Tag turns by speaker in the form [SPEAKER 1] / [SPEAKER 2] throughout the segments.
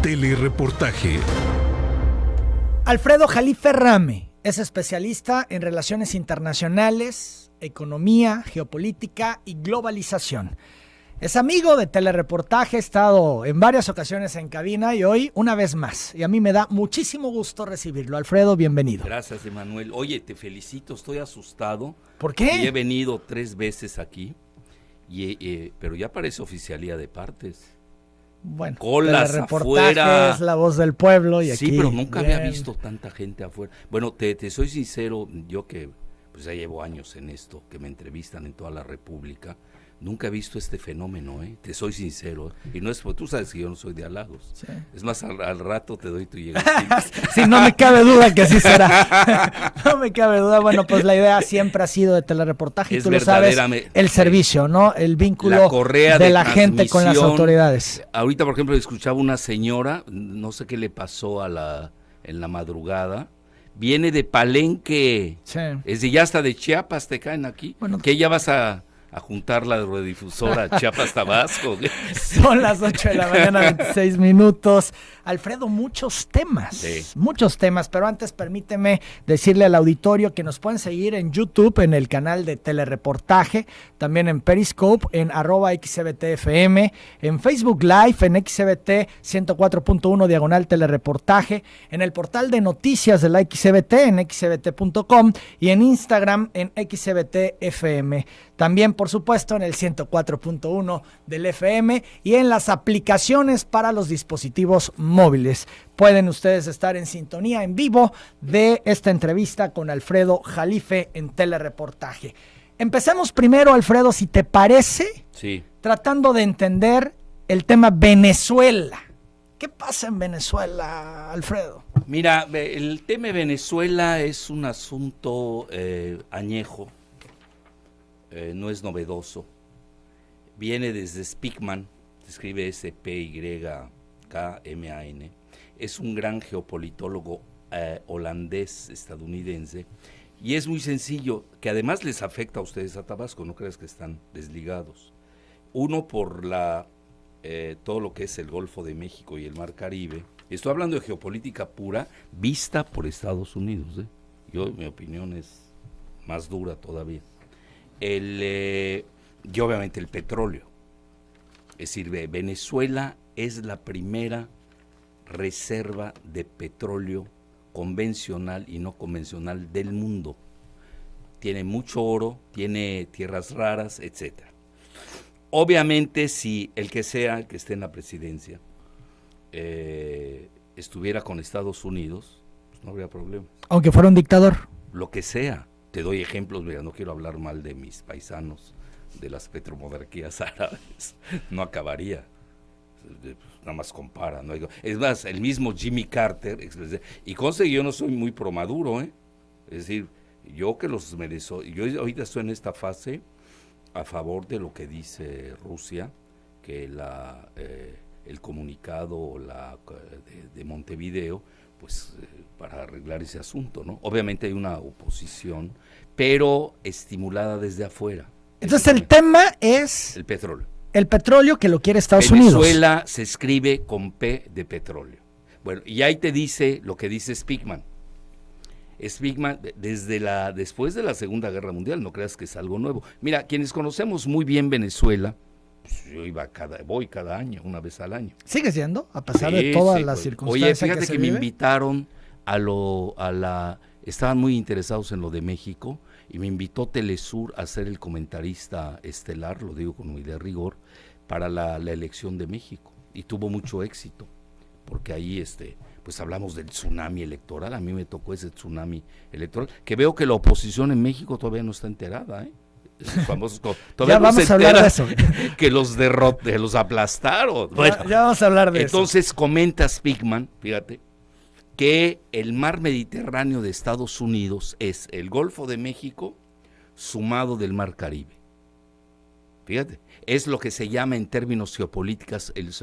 [SPEAKER 1] Telereportaje.
[SPEAKER 2] Alfredo Jalife Rame es especialista en relaciones internacionales, economía, geopolítica y globalización. Es amigo de Telereportaje, ha estado en varias ocasiones en cabina y hoy una vez más. Y a mí me da muchísimo gusto recibirlo. Alfredo, bienvenido.
[SPEAKER 3] Gracias, Emanuel. Oye, te felicito, estoy asustado.
[SPEAKER 2] ¿Por qué?
[SPEAKER 3] Y he venido 3 veces aquí, pero ya parece oficialía de partes.
[SPEAKER 2] Bueno,
[SPEAKER 3] colas
[SPEAKER 2] Telereportaje
[SPEAKER 3] afuera.
[SPEAKER 2] es la voz del pueblo y
[SPEAKER 3] Sí,
[SPEAKER 2] aquí...
[SPEAKER 3] pero nunca
[SPEAKER 2] bien.
[SPEAKER 3] había visto tanta gente afuera. Bueno, te soy sincero, yo que pues ya llevo años en esto, que me entrevistan en toda la República, nunca he visto este fenómeno, te soy sincero. Y no es porque tú sabes que yo no soy de halagos.
[SPEAKER 2] Sí.
[SPEAKER 3] Es más, al rato te doy tu llegada.
[SPEAKER 2] Sí, no me cabe duda que así será. No me cabe duda. Bueno, pues la idea siempre ha sido de Telereportaje, y
[SPEAKER 3] Es
[SPEAKER 2] tú lo sabes, el servicio, ¿no? El vínculo
[SPEAKER 3] la correa
[SPEAKER 2] de
[SPEAKER 3] de
[SPEAKER 2] la gente con las
[SPEAKER 3] transmisión.
[SPEAKER 2] autoridades.
[SPEAKER 3] Ahorita, por ejemplo, escuchaba una señora, no sé qué le pasó en la madrugada, viene de Palenque,
[SPEAKER 2] Sí.
[SPEAKER 3] es de ya hasta de Chiapas te caen aquí,
[SPEAKER 2] Bueno,
[SPEAKER 3] que ya vas a juntar la radiodifusora Chiapas Tabasco.
[SPEAKER 2] Son las 8 de la mañana, 26 minutos. Alfredo, muchos temas, pero antes permíteme decirle al auditorio que nos pueden seguir en YouTube, en el canal de Telereportaje, también en Periscope, en @XBTFM, en Facebook Live, en XBT 104.1 diagonal Telereportaje, en el portal de noticias de la XBT, en xbt.com, y en Instagram, en XBTFM. También, por supuesto, en el 104.1 del FM y en las aplicaciones para los dispositivos móviles. Pueden ustedes estar en sintonía en vivo de esta entrevista con Alfredo Jalife en Telereportaje. Empecemos primero, Alfredo, si te parece, tratando de entender el tema Venezuela. ¿Qué pasa en Venezuela, Alfredo?
[SPEAKER 3] Mira, el tema de Venezuela es un asunto añejo. No es novedoso, viene desde Speakman, se escribe Spykman, es un gran geopolitólogo holandés, estadounidense, y es muy sencillo, que además les afecta a ustedes a Tabasco, no creas que están desligados. Uno, por todo lo que es el Golfo de México y el Mar Caribe. Estoy hablando de geopolítica pura, vista por Estados Unidos. Mi opinión es más dura todavía. Y obviamente el petróleo. Es decir, Venezuela es la primera reserva de petróleo convencional y no convencional del mundo. Tiene mucho oro, tiene tierras raras, etcétera. Obviamente, si el que esté en la presidencia estuviera con Estados Unidos, pues no habría problema.
[SPEAKER 2] Aunque fuera un dictador.
[SPEAKER 3] Lo que sea. Te doy ejemplos, mira, no quiero hablar mal de mis paisanos, de las petromonarquías árabes, no acabaría, nada más compara, ¿no? Es más, el mismo Jimmy Carter, y conste que yo no soy muy pro Maduro, es decir, yo ahorita estoy en esta fase a favor de lo que dice Rusia, que el comunicado de Montevideo, pues para arreglar ese asunto, ¿no? Obviamente hay una oposición, pero estimulada desde afuera.
[SPEAKER 2] Entonces el tema es...
[SPEAKER 3] El petróleo.
[SPEAKER 2] El petróleo que lo quiere Estados Unidos.
[SPEAKER 3] Venezuela se escribe con P de petróleo. Bueno, y ahí te dice lo que dice Speakman. Speakman, después de la Segunda Guerra Mundial, no creas que es algo nuevo. Mira, quienes conocemos muy bien Venezuela, pues yo voy cada año, una vez al año.
[SPEAKER 2] ¿Sigue siendo? A pesar de todas las circunstancias.
[SPEAKER 3] Oye, fíjate que me invitaron estaban muy interesados en lo de México, y me invitó Telesur a ser el comentarista estelar, lo digo con muy de rigor, para la elección de México, y tuvo mucho éxito, porque ahí pues hablamos del tsunami electoral. A mí me tocó ese tsunami electoral, que veo que la oposición en México todavía no está enterada, famosos,
[SPEAKER 2] ya vamos a hablar de eso.
[SPEAKER 3] Que los aplastaron. Bueno,
[SPEAKER 2] ya vamos a hablar de
[SPEAKER 3] entonces comenta Speakman, fíjate, que el mar Mediterráneo de Estados Unidos es el Golfo de México sumado del Mar Caribe. Fíjate, es lo que se llama en términos geopolíticos el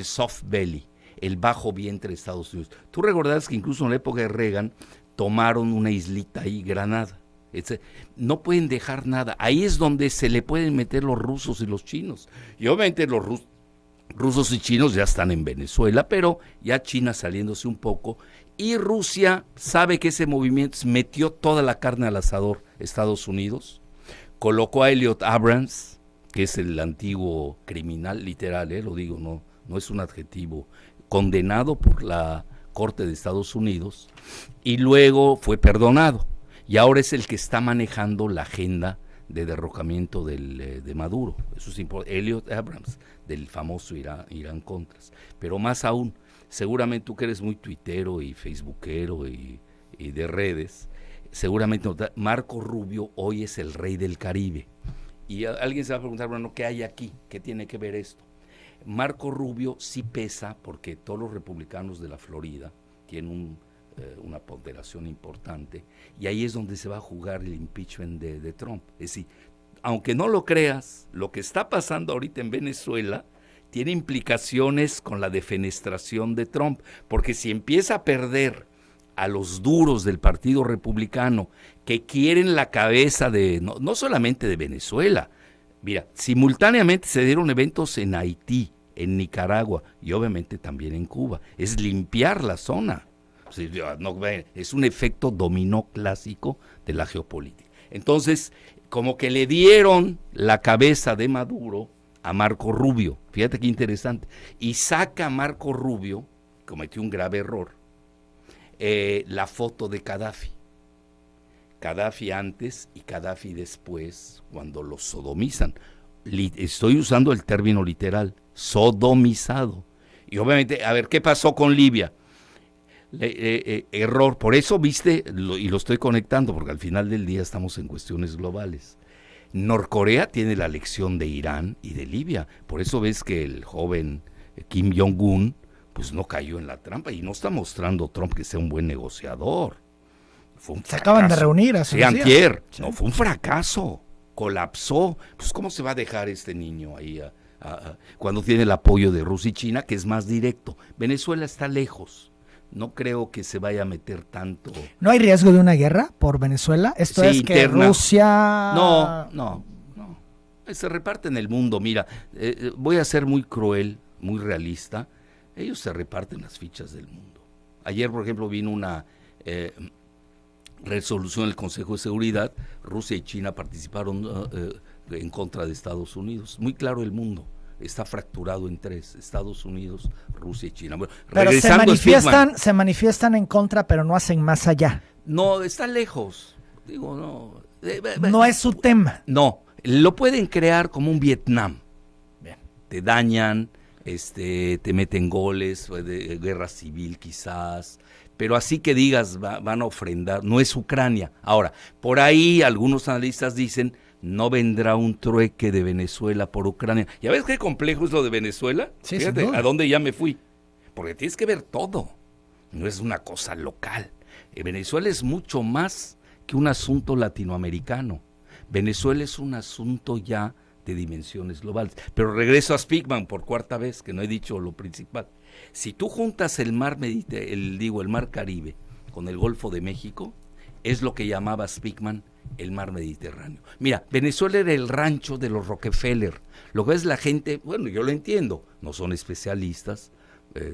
[SPEAKER 3] soft belly, el bajo vientre de Estados Unidos. Tú recordarás que incluso en la época de Reagan tomaron una islita ahí, Granada. No pueden dejar nada. Ahí es donde se le pueden meter los rusos y los chinos. Y obviamente los rusos y chinos ya están en Venezuela, pero ya China saliéndose un poco, y Rusia sabe que ese movimiento metió toda la carne al asador, Estados Unidos, colocó a Elliot Abrams, que es el antiguo criminal, literal, lo digo, no es un adjetivo, condenado por la Corte de Estados Unidos, y luego fue perdonado, y ahora es el que está manejando la agenda de derrocamiento de Maduro. Eso es importante. Elliot Abrams, del famoso Irán-Contras. Pero más aún, seguramente tú que eres muy tuitero y facebookero y de redes, seguramente Marco Rubio hoy es el rey del Caribe. Y alguien se va a preguntar, bueno, ¿qué hay aquí? ¿Qué tiene que ver esto? Marco Rubio sí pesa porque todos los republicanos de la Florida tienen una ponderación importante, y ahí es donde se va a jugar el impeachment de Trump. Es decir, aunque no lo creas, lo que está pasando ahorita en Venezuela tiene implicaciones con la defenestración de Trump, porque si empieza a perder a los duros del Partido Republicano que quieren la cabeza no solamente de Venezuela, mira, simultáneamente se dieron eventos en Haití, en Nicaragua y obviamente también en Cuba, es limpiar la zona. Es un efecto dominó clásico de la geopolítica. Entonces, como que le dieron la cabeza de Maduro a Marco Rubio, fíjate qué interesante, y saca a Marco Rubio, cometió un grave error, la foto de Gaddafi. Gaddafi antes y Gaddafi después, cuando lo sodomizan. Estoy usando el término literal, sodomizado. Y obviamente, a ver, ¿qué pasó con Libia? Error, por eso viste, y lo estoy conectando, porque al final del día estamos en cuestiones globales. Norcorea tiene la lección de Irán y de Libia, por eso ves que el joven Kim Jong-un pues no cayó en la trampa, y no está mostrando Trump que sea un buen negociador. Fue un
[SPEAKER 2] fracaso. Se acaban de reunir hace unos días.
[SPEAKER 3] Antier, sí. No, fue un fracaso, colapsó. Pues ¿cómo se va a dejar este niño ahí cuando tiene el apoyo de Rusia y China, que es más directo? Venezuela está lejos. No creo que se vaya a meter tanto.
[SPEAKER 2] ¿No hay riesgo de una guerra por Venezuela? Esto sí, es interna. Que Rusia...
[SPEAKER 3] No. Se reparte en el mundo. Mira, voy a ser muy cruel, muy realista. Ellos se reparten las fichas del mundo. Ayer, por ejemplo, vino una resolución del Consejo de Seguridad. Rusia y China participaron en contra de Estados Unidos. Muy claro el mundo. Está fracturado en tres: Estados Unidos, Rusia y China. Bueno,
[SPEAKER 2] pero se manifiestan en contra, pero no hacen más allá.
[SPEAKER 3] No, está lejos. Digo, no.
[SPEAKER 2] No es su tema.
[SPEAKER 3] No, lo pueden crear como un Vietnam. Bien. Te dañan, te meten goles, de guerra civil quizás, pero así que digas van a ofrendar, no es Ucrania. Ahora, por ahí algunos analistas dicen, no vendrá un trueque de Venezuela por Ucrania. ¿Ya ves qué complejo es lo de Venezuela?
[SPEAKER 2] Sí,
[SPEAKER 3] fíjate, a dónde ya me fui. Porque tienes que ver todo. No es una cosa local. Venezuela es mucho más que un asunto latinoamericano. Venezuela es un asunto ya de dimensiones globales. Pero regreso a Speakman por cuarta vez, que no he dicho lo principal. Si tú juntas el mar el mar Caribe con el Golfo de México, es lo que llamaba Speakman el mar Mediterráneo. Mira, Venezuela era el rancho de los Rockefeller. Lo que es la gente, bueno, yo lo entiendo, no son especialistas,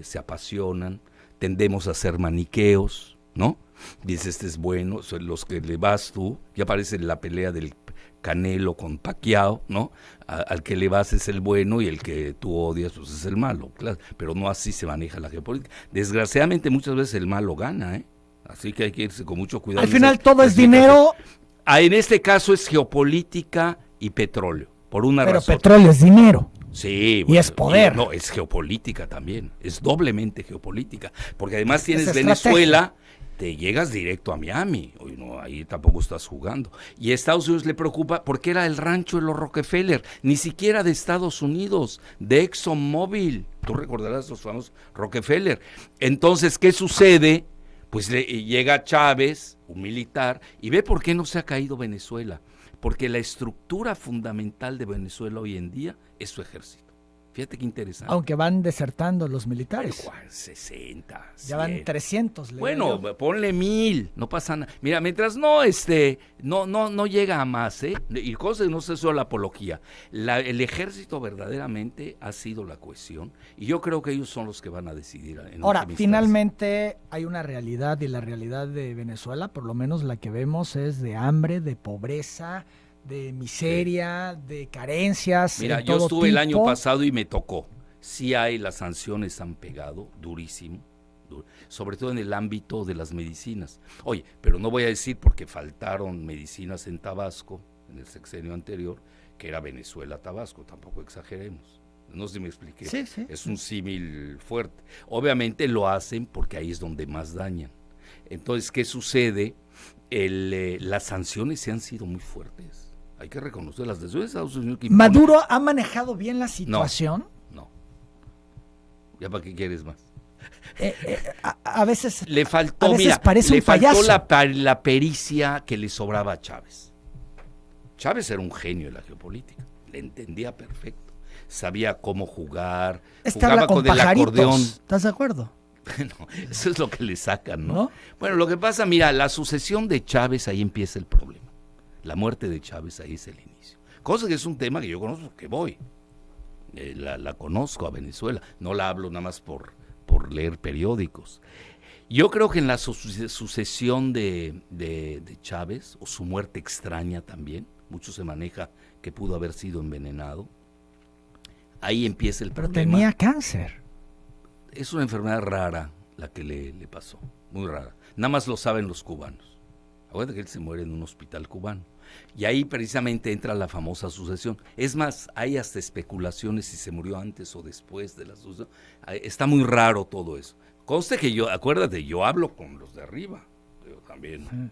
[SPEAKER 3] se apasionan, tendemos a ser maniqueos, ¿no? Dices, este es bueno, son los que le vas tú, ya aparece la pelea del Canelo con Pacquiao, ¿no? Al que le vas es el bueno y el que tú odias pues es el malo, claro, pero no así se maneja la geopolítica. Desgraciadamente muchas veces el malo gana, así que hay que irse con mucho cuidado.
[SPEAKER 2] Al final todo es dinero.
[SPEAKER 3] En este caso es geopolítica y petróleo, por una razón.
[SPEAKER 2] Pero petróleo es dinero.
[SPEAKER 3] Sí.
[SPEAKER 2] Y es poder.
[SPEAKER 3] No, es geopolítica también, es doblemente geopolítica, porque además tienes Venezuela, te llegas directo a Miami, no, ahí tampoco estás jugando. Y a Estados Unidos le preocupa porque era el rancho de los Rockefeller, ni siquiera de Estados Unidos, de ExxonMobil. Tú recordarás los famosos Rockefeller. Entonces, ¿qué sucede? Pues llega Chávez, un militar, y ve por qué no se ha caído Venezuela. Porque la estructura fundamental de Venezuela hoy en día es su ejército. Fíjate qué interesante.
[SPEAKER 2] Aunque van desertando los militares.
[SPEAKER 3] Bueno, 60, 100.
[SPEAKER 2] Ya van 300.
[SPEAKER 3] Bueno, ponle 1000, no pasa nada. Mira, mientras no llega a más, y cosas, no sé, solo la apología. El ejército verdaderamente ha sido la cohesión, y yo creo que ellos son los que van a decidir.
[SPEAKER 2] Ahora, finalmente hay una realidad, y la realidad de Venezuela, por lo menos la que vemos, es de hambre, de pobreza, de miseria, de carencias.
[SPEAKER 3] Mira, yo estuve el año pasado y me tocó. Sí las sanciones han pegado durísimo, sobre todo en el ámbito de las medicinas. Oye, pero no voy a decir porque faltaron medicinas en Tabasco, en el sexenio anterior, que era Venezuela-Tabasco, tampoco exageremos. No sé si me expliqué.
[SPEAKER 2] Sí.
[SPEAKER 3] Es un símil fuerte. Obviamente lo hacen porque ahí es donde más dañan. Entonces, ¿qué sucede? Las sanciones se han sido muy fuertes. Hay que reconocer las decisiones de Estados Unidos.
[SPEAKER 2] ¿Maduro ha manejado bien la situación?
[SPEAKER 3] No. ¿Ya para qué quieres más?
[SPEAKER 2] A veces
[SPEAKER 3] le faltó,
[SPEAKER 2] a veces
[SPEAKER 3] mira,
[SPEAKER 2] parece
[SPEAKER 3] le
[SPEAKER 2] un payaso.
[SPEAKER 3] faltó la pericia que le sobraba a Chávez. Chávez era un genio de la geopolítica, le entendía perfecto, sabía cómo jugar, jugaba con el acordeón.
[SPEAKER 2] ¿Estás de acuerdo?
[SPEAKER 3] Bueno, eso es lo que le sacan, ¿no? Bueno, lo que pasa, mira, la sucesión de Chávez, ahí empieza el problema. La muerte de Chávez, ahí es el inicio. Cosa que es un tema que yo conozco, que voy. La conozco a Venezuela. No la hablo nada más por leer periódicos. Yo creo que en la sucesión de Chávez, o su muerte extraña también, mucho se maneja que pudo haber sido envenenado, ahí empieza el problema.
[SPEAKER 2] Pero tenía cáncer.
[SPEAKER 3] Es una enfermedad rara la que le pasó, muy rara. Nada más lo saben los cubanos. Acuérdate que él se muere en un hospital cubano. Y ahí precisamente entra la famosa sucesión. Es más, hay hasta especulaciones si se murió antes o después de la sucesión. Está muy raro todo eso. Conste que acuérdate, yo hablo con los de arriba. Yo también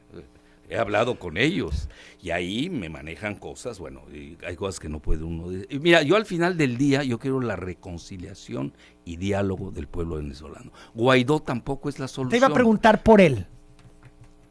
[SPEAKER 3] he hablado con ellos. Y ahí me manejan cosas, bueno, y hay cosas que no puede uno decir. Y mira, yo al final del día, yo quiero la reconciliación y diálogo del pueblo venezolano. Guaidó tampoco es la solución.
[SPEAKER 2] Te iba a preguntar por él.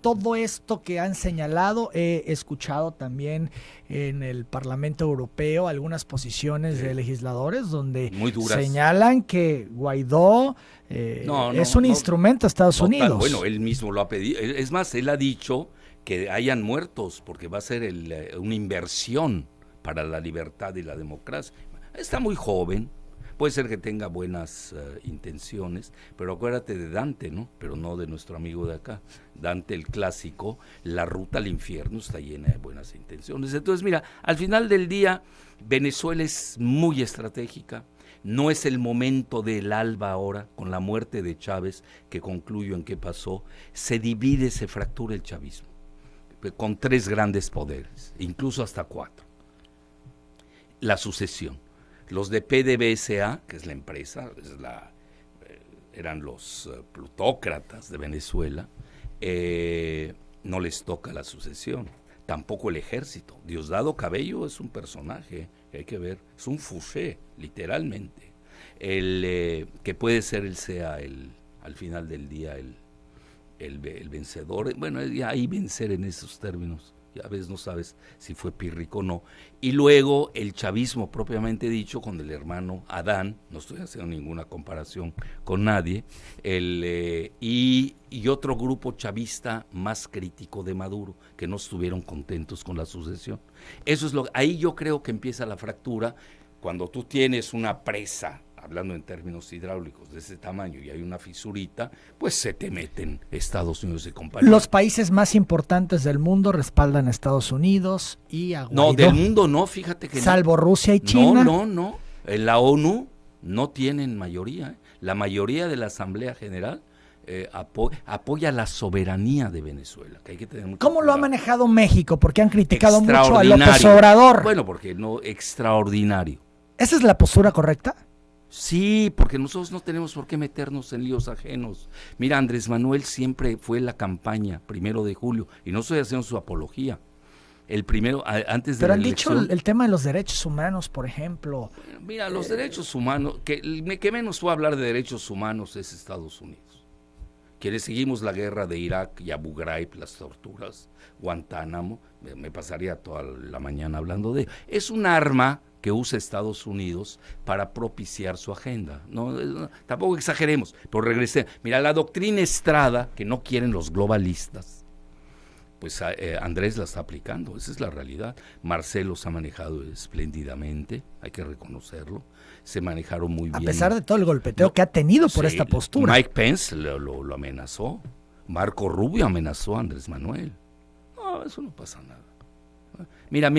[SPEAKER 2] Todo esto que han señalado, he escuchado también en el Parlamento Europeo algunas posiciones de legisladores donde señalan que Guaidó es un instrumento de Estados Unidos.
[SPEAKER 3] Bueno, él mismo lo ha pedido. Es más, él ha dicho que hayan muertos porque va a ser una inversión para la libertad y la democracia. Está muy joven. Puede ser que tenga buenas intenciones, pero acuérdate de Dante, ¿no? Pero no de nuestro amigo de acá. Dante, el clásico, la ruta al infierno está llena de buenas intenciones. Entonces, mira, al final del día, Venezuela es muy estratégica. No es el momento del alba ahora, con la muerte de Chávez, que concluyo en qué pasó. Se divide, se fractura el chavismo, con 3 grandes poderes, incluso hasta 4. La sucesión. Los de PDVSA, que es la empresa, eran los plutócratas de Venezuela, no les toca la sucesión, tampoco el ejército. Diosdado Cabello es un personaje que hay que ver, es un Fouché, literalmente, que puede ser al final del día el vencedor. Bueno, ahí vencer en esos términos. A veces no sabes si fue Pírrico o no. Y luego el chavismo propiamente dicho, con el hermano Adán, no estoy haciendo ninguna comparación con nadie, y otro grupo chavista más crítico de Maduro, que no estuvieron contentos con la sucesión. Eso es ahí yo creo que empieza la fractura, cuando tú tienes una presa, hablando en términos hidráulicos, de ese tamaño, y hay una fisurita, pues se te meten Estados Unidos y compañía.
[SPEAKER 2] Los países más importantes del mundo respaldan a Estados Unidos y a Guaidó.
[SPEAKER 3] No, del mundo no, fíjate que
[SPEAKER 2] salvo Rusia y China.
[SPEAKER 3] No. En la ONU no tienen mayoría. La mayoría de la Asamblea General apoya la soberanía de Venezuela. Que hay que tener mucho
[SPEAKER 2] ¿Cómo
[SPEAKER 3] cuidado.
[SPEAKER 2] lo ha manejado México? Porque han criticado mucho a López Obrador.
[SPEAKER 3] Bueno, porque no, extraordinario.
[SPEAKER 2] ¿Esa es la postura correcta?
[SPEAKER 3] Sí, porque nosotros no tenemos por qué meternos en líos ajenos. Mira, Andrés Manuel siempre fue la campaña, 1 de julio, y no estoy haciendo su apología. El primero, antes de
[SPEAKER 2] Pero
[SPEAKER 3] la
[SPEAKER 2] han
[SPEAKER 3] elección,
[SPEAKER 2] dicho el tema de los derechos humanos, por ejemplo.
[SPEAKER 3] Mira, los derechos humanos, que menos fue hablar de derechos humanos es Estados Unidos. Quienes seguimos la guerra de Irak y Abu Ghraib, las torturas, Guantánamo, me pasaría toda la mañana hablando de ello. Es un arma que usa Estados Unidos para propiciar su agenda. No, tampoco exageremos, pero regresé. Mira, la doctrina Estrada, que no quieren los globalistas, pues Andrés la está aplicando, esa es la realidad. Marcelo se ha manejado espléndidamente, hay que reconocerlo, se manejaron muy bien.
[SPEAKER 2] A pesar de todo el golpeteo que ha tenido por esta postura.
[SPEAKER 3] Mike Pence lo amenazó, Marco Rubio amenazó a Andrés Manuel. No, eso no pasa nada. Mira,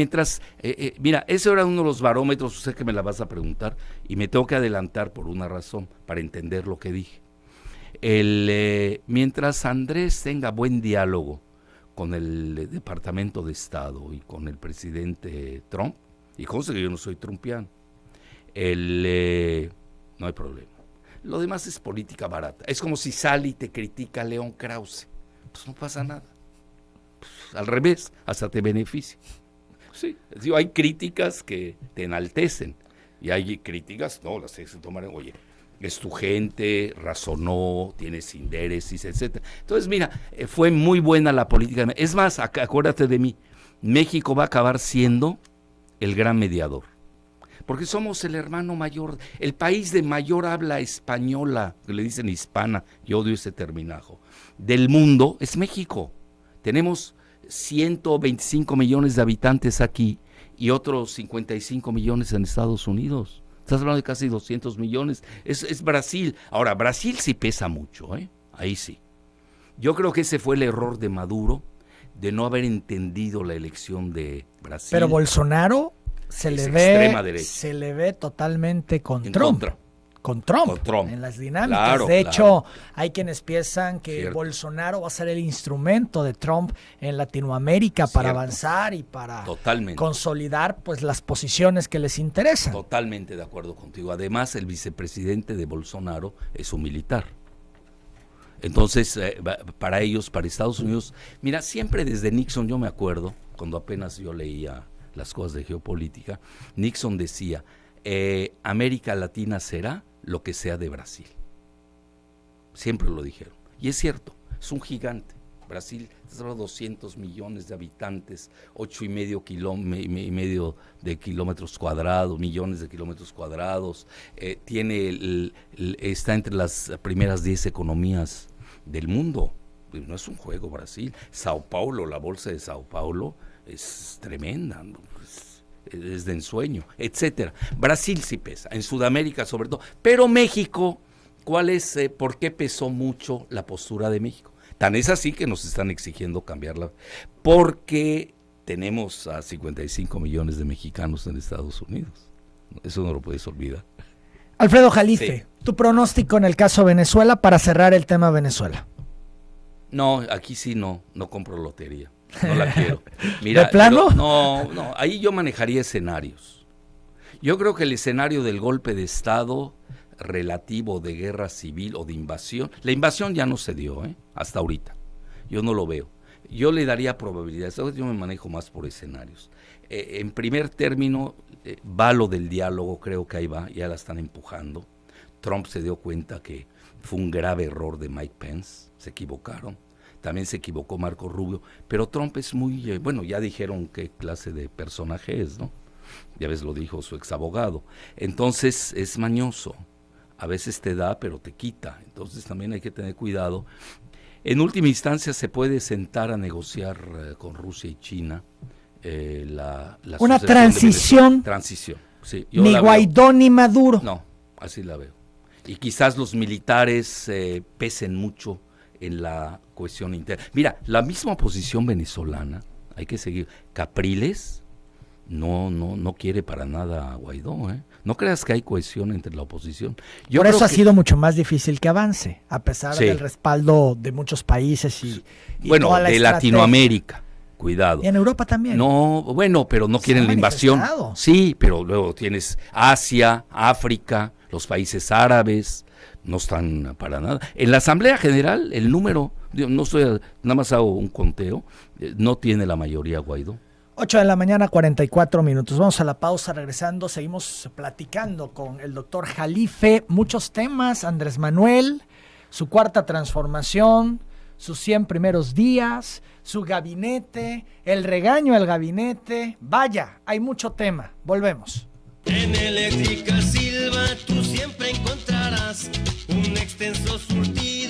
[SPEAKER 3] ese era uno de los barómetros, usted que me la vas a preguntar, y me tengo que adelantar por una razón, para entender lo que dije. Mientras Andrés tenga buen diálogo con el Departamento de Estado y con el presidente Trump, y conste que yo no soy trumpiano, no hay problema. Lo demás es política barata. Es como si sale y te critica León Krause. Pues no pasa nada. Pues, al revés, hasta te beneficia. Sí, digo, hay críticas que te enaltecen y hay críticas, no, las tienes que tomar, oye, es tu gente, razonó, tienes intereses, etcétera. Entonces, mira, fue muy buena la política. Es más, acuérdate de mí, México va a acabar siendo el gran mediador, porque somos el hermano mayor, el país de mayor habla española, que le dicen hispana, yo odio ese terminajo, del mundo, es México. Tenemos 125 millones de habitantes aquí y otros 55 millones en Estados Unidos. Estás hablando de casi 200 millones. Es Brasil. Ahora, Brasil sí pesa mucho, ahí sí. Yo creo que ese fue el error de Maduro, de no haber entendido la elección de Brasil.
[SPEAKER 2] Pero Bolsonaro se le ve totalmente con Trump. Con Trump en las dinámicas. Claro, de hecho, hay quienes piensan que Bolsonaro va a ser el instrumento de Trump en Latinoamérica para avanzar y para consolidar pues las posiciones que les interesan.
[SPEAKER 3] Totalmente de acuerdo contigo. Además, el vicepresidente de Bolsonaro es un militar. Entonces, para ellos, para Estados Unidos, mira, siempre desde Nixon, yo me acuerdo, cuando apenas yo leía las cosas de geopolítica, Nixon decía, América Latina será lo que sea de Brasil. Siempre lo dijeron. Y es cierto, es un gigante. Brasil es 200 millones de habitantes, 8,5 de kilómetros cuadrados, millones de kilómetros cuadrados. Está entre las primeras 10 economías del mundo. No es un juego Brasil. Sao Paulo, la bolsa de Sao Paulo es tremenda, ¿no? Es de ensueño, etcétera. Brasil sí pesa, en Sudamérica sobre todo, pero México, ¿por qué pesó mucho la postura de México? Tan es así que nos están exigiendo cambiarla, porque tenemos a 55 millones de mexicanos en Estados Unidos. Eso no lo puedes olvidar.
[SPEAKER 2] Alfredo Jalife, tu pronóstico en el caso Venezuela para cerrar el tema Venezuela.
[SPEAKER 3] No, aquí sí no compro lotería. No la quiero. Mira,
[SPEAKER 2] ¿de plano?
[SPEAKER 3] No, ahí yo manejaría escenarios. Yo creo que el escenario del golpe de Estado relativo de guerra civil o de invasión, la invasión ya no se dio, hasta ahorita. Yo no lo veo. Yo le daría probabilidades. Yo me manejo más por escenarios. En primer término, va lo del diálogo, creo que ahí va, ya la están empujando. Trump se dio cuenta que fue un grave error de Mike Pence, se equivocaron. También se equivocó Marco Rubio, pero Trump es muy, ya dijeron qué clase de personaje es, ¿no? Ya ves, lo dijo su exabogado. Entonces es mañoso, a veces te da, pero te quita, entonces también hay que tener cuidado. En última instancia se puede sentar a negociar con Rusia y China
[SPEAKER 2] una transición.
[SPEAKER 3] Transición, sí.
[SPEAKER 2] Ni Guaidó ni Maduro.
[SPEAKER 3] No, así la veo. Y quizás los militares pesen mucho en la cohesión interna. Mira, la misma oposición venezolana, hay que seguir. Capriles no quiere para nada a Guaidó, No creas que hay cohesión entre la oposición.
[SPEAKER 2] Por eso ha sido mucho más difícil que avance, a pesar del respaldo de muchos países y
[SPEAKER 3] bueno,
[SPEAKER 2] toda la
[SPEAKER 3] de Latinoamérica. Cuidado.
[SPEAKER 2] Y en Europa también.
[SPEAKER 3] No, bueno, pero no quieren la invasión. Sí, pero luego tienes Asia, África, los países árabes, no están para nada. En la Asamblea General, el número, nada más hago un conteo, no tiene la mayoría Guaidó.
[SPEAKER 2] 8:44 a.m. Vamos a la pausa, regresando, seguimos platicando con el doctor Jalife, muchos temas, Andrés Manuel, su cuarta transformación, sus 100 primeros días, su gabinete, el regaño al gabinete, vaya, hay mucho tema, volvemos.
[SPEAKER 1] En Eléctrica Silva tú siempre encontrarás un extenso surtido